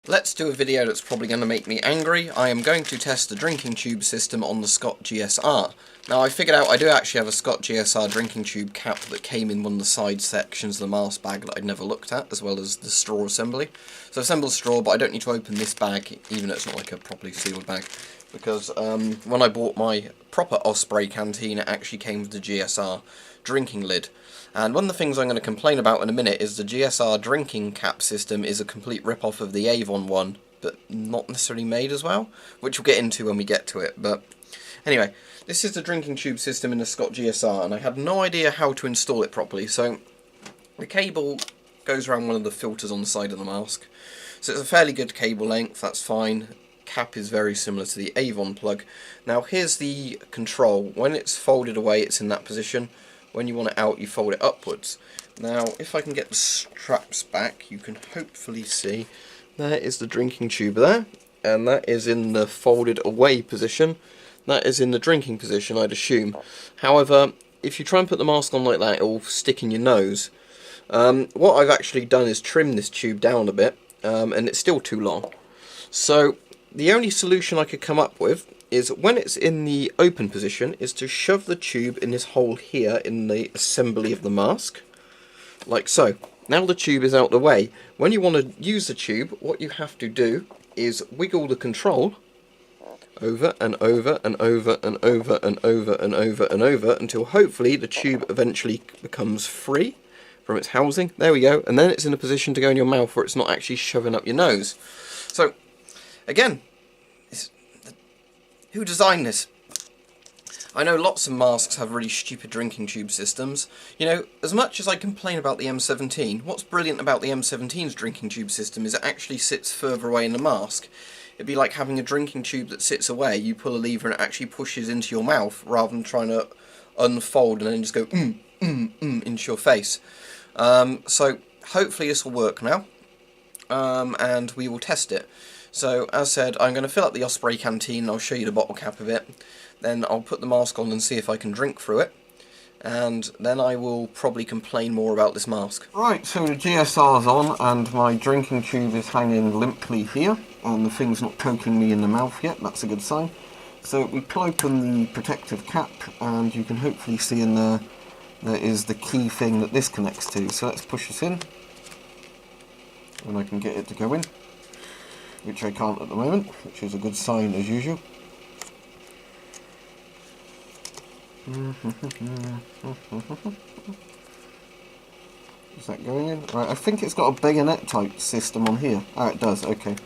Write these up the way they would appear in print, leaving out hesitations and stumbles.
Let's do a video that's probably going to make me angry. I am going to test the drinking tube system on the Scott GSR. Now I figured out I do actually have a Scott GSR drinking tube cap that came in one of the side sections of the mask bag that I'd never looked at, as well as the straw assembly. So I've assembled straw, but I don't need to open this bag, even though it's not like a properly sealed bag, because when I bought my proper Osprey canteen, it actually came with the GSR drinking lid. And one of the things I'm going to complain about in a minute is the GSR drinking cap system is a complete rip-off of the Avon one, but not necessarily made as well, which we'll get into when we get to it. But anyway, this is the drinking tube system in the Scott GSR, and I had no idea how to install it properly. So the cable goes around one of the filters on the side of the mask, so it's a fairly good cable length, that's fine. Cap is very similar to the Avon plug. Now here's the control. When it's folded away, it's in that position. When you want it out, you fold it upwards. Now, if I can get the straps back, you can hopefully see there is the drinking tube there, and that is in the folded away position. That is in the drinking position, I'd assume. However, if you try and put the mask on like that, it will stick in your nose. What I've actually done is trim this tube down a bit, and it's still too long. So the only solution I could come up with is when it's in the open position is to shove the tube in this hole here in the assembly of the mask, like so. Now the tube is out the way. When you want to use the tube, what you have to do is wiggle the control over and over and over and over and over and over and over until hopefully the tube eventually becomes free from its housing. There we go, and then it's in a position to go in your mouth where it's not actually shoving up your nose. So again, who designed this? I know lots of masks have really stupid drinking tube systems. You know, as much as I complain about the M17, what's brilliant about the M17's drinking tube system is it actually sits further away in the mask. It'd be like having a drinking tube that sits away, you pull a lever and it actually pushes into your mouth rather than trying to unfold and then just go into your face. So hopefully this will work now, and we will test it. So, as said, I'm going to fill up the Osprey canteen, and I'll show you the bottle cap of it. Then I'll put the mask on and see if I can drink through it. And then I will probably complain more about this mask. Right, so the GSR's on, and my drinking tube is hanging limply here. And the thing's not poking me in the mouth yet, that's a good sign. So we pull open the protective cap, and you can hopefully see in there is the key thing that this connects to. So let's push this in, and I can get it to go in, which I can't at the moment, which is a good sign as usual. Is that going in? Right, I think it's got a bayonet type system on here. Ah, it does, okay.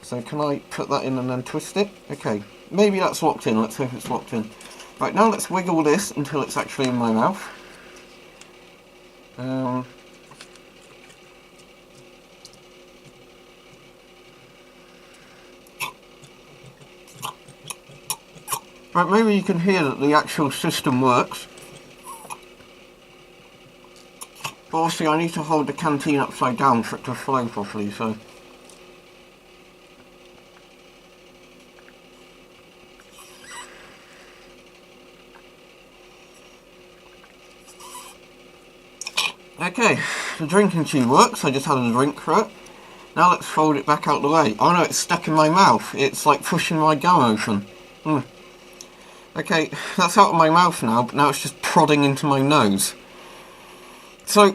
So can I put that in and then twist it? Okay, maybe that's locked in, let's hope it's locked in. Right, now let's wiggle this until it's actually in my mouth. Right, maybe you can hear that the actual system works. But obviously I need to hold the canteen upside down for it to flow properly, so... Okay, the drinking tube works, I just had a drink through it. Now let's fold it back out the way. Oh no, it's stuck in my mouth. It's like pushing my gum open. Okay, that's out of my mouth now, but now it's just prodding into my nose. So,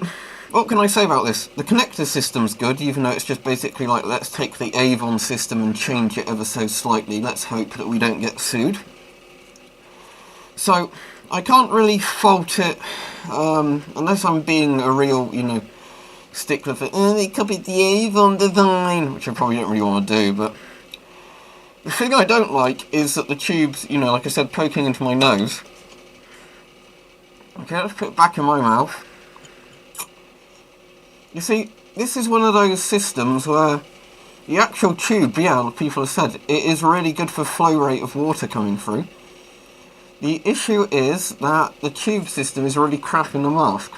what can I say about this? The connector system's good, even though it's just basically like, let's take the Avon system and change it ever so slightly. Let's hope that we don't get sued. So, I can't really fault it, unless I'm being a real, stickler for, they copied the Avon design, which I probably don't really want to do, but... The thing I don't like is that the tube's, like I said, poking into my nose. Okay, let's put it back in my mouth. You see, this is one of those systems where the actual tube, like people have said, it is really good for flow rate of water coming through. The issue is that the tube system is really crap in the mask.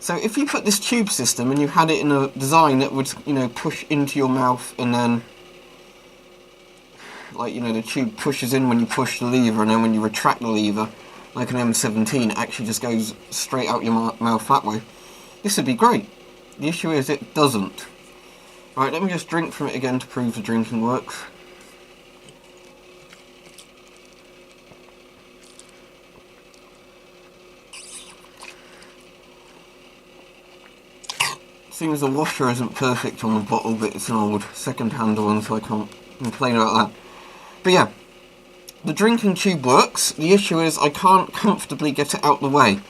So if you put this tube system and you had it in a design that would, push into your mouth and then... like, the tube pushes in when you push the lever, and then when you retract the lever, like an M17, it actually just goes straight out your mouth that way. This would be great. The issue is it doesn't. Right, let me just drink from it again to prove the drinking works. Seems the washer isn't perfect on the bottle, but it's an old second-hand one, so I can't complain about that. But yeah, the drinking tube works. The issue is I can't comfortably get it out the way.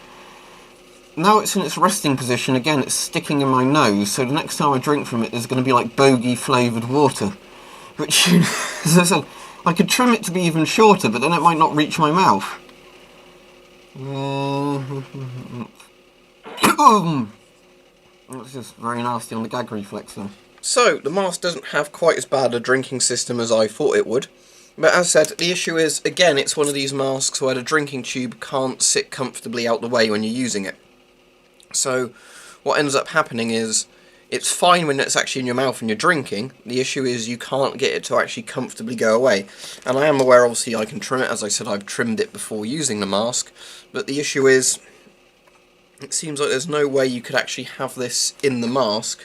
Now it's in its resting position, again it's sticking in my nose, so the next time I drink from it there's going to be like bogey flavoured water. Which, as I said, I could trim it to be even shorter, but then it might not reach my mouth. That's just very nasty on the gag reflex though. So, the mask doesn't have quite as bad a drinking system as I thought it would. But as I said, the issue is, again, it's one of these masks where the drinking tube can't sit comfortably out the way when you're using it. So, what ends up happening is, it's fine when it's actually in your mouth and you're drinking. The issue is you can't get it to actually comfortably go away. And I am aware, obviously, I can trim it. As I said, I've trimmed it before using the mask. But the issue is, it seems like there's no way you could actually have this in the mask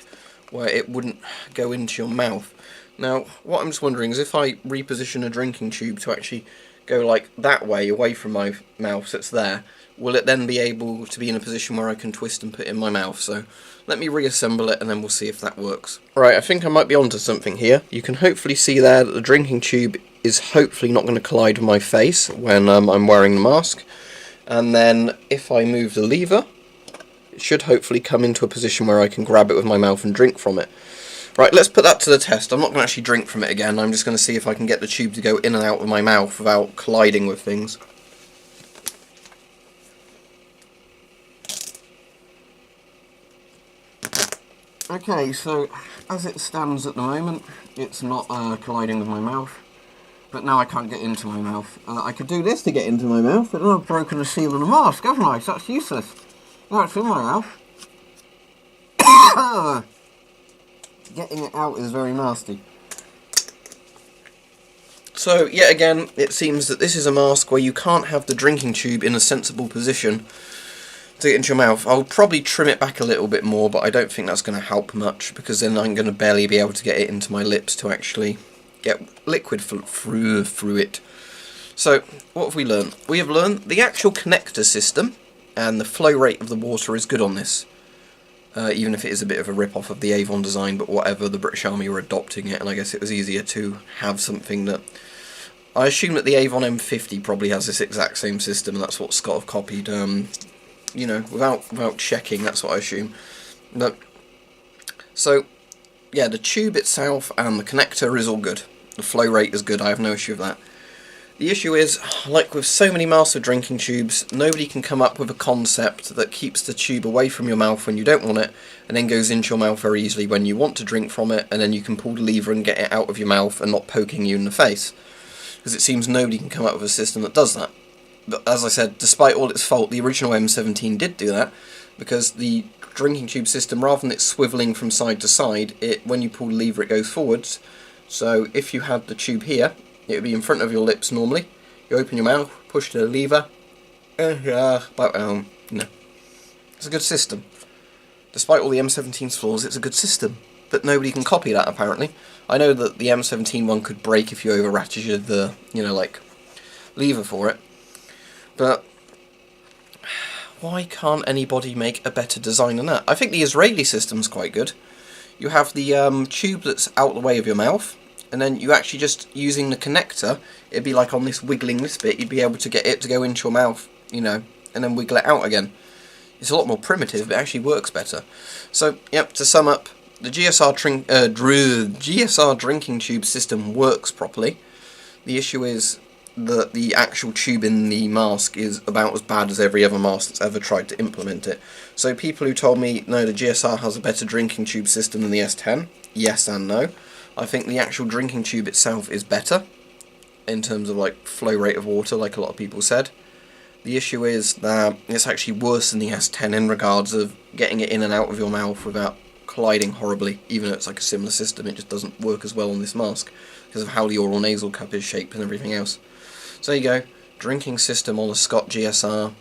where it wouldn't go into your mouth. Now, what I'm just wondering is if I reposition a drinking tube to actually go like that way, away from my mouth, so it's there, will it then be able to be in a position where I can twist and put it in my mouth? So let me reassemble it and then we'll see if that works. Right, I think I might be onto something here. You can hopefully see there that the drinking tube is hopefully not going to collide with my face when I'm wearing the mask. And then if I move the lever, it should hopefully come into a position where I can grab it with my mouth and drink from it. Right, let's put that to the test. I'm not going to actually drink from it again. I'm just going to see if I can get the tube to go in and out of my mouth without colliding with things. Okay, so as it stands at the moment, it's not colliding with my mouth. But now I can't get into my mouth. I could do this to get into my mouth, but then I've broken the seal of the mask, haven't I? So that's useless. Now it's in my mouth. Getting it out is very nasty. So, yet again, it seems that this is a mask where you can't have the drinking tube in a sensible position to get into your mouth. I'll probably trim it back a little bit more, but I don't think that's going to help much, because then I'm going to barely be able to get it into my lips to actually get liquid through it. So, what have we learned? We have learned the actual connector system and the flow rate of the water is good on this. Even if it is a bit of a rip-off of the Avon design, but whatever, the British Army were adopting it, and I guess it was easier to have something that... I assume that the Avon M50 probably has this exact same system, and that's what Scott have copied, you know, without checking, that's what I assume. But, so, yeah, the tube itself and the connector is all good. The flow rate is good, I have no issue with that. The issue is, like with so many master drinking tubes, nobody can come up with a concept that keeps the tube away from your mouth when you don't want it, and then goes into your mouth very easily when you want to drink from it, and then you can pull the lever and get it out of your mouth and not poking you in the face. Because it seems nobody can come up with a system that does that. But as I said, despite all its fault, the original M17 did do that, because the drinking tube system, rather than it swivelling from side to side, when you pull the lever it goes forwards. So if you had the tube here, it would be in front of your lips normally. You open your mouth, push the lever, no. It's a good system. Despite all the M17's flaws, it's a good system. But nobody can copy that, apparently. I know that the M17 one could break if you over-ratcheted the, lever for it. But why can't anybody make a better design than that? I think the Israeli system's quite good. You have the tube that's out the way of your mouth, and then you actually just using the connector, it'd be like on this wiggling this bit, you'd be able to get it to go into your mouth, and then wiggle it out again. It's a lot more primitive, but it actually works better. So, yep, to sum up, the GSR drinking tube system works properly. The issue is that the actual tube in the mask is about as bad as every other mask that's ever tried to implement it. So people who told me, no, the GSR has a better drinking tube system than the S10, yes and no. I think the actual drinking tube itself is better, in terms of flow rate of water, like a lot of people said. The issue is that it's actually worse than the S10 in regards of getting it in and out of your mouth without colliding horribly. Even though it's like a similar system, it just doesn't work as well on this mask, because of how the oral nasal cup is shaped and everything else. So there you go, drinking system on a Scott GSR.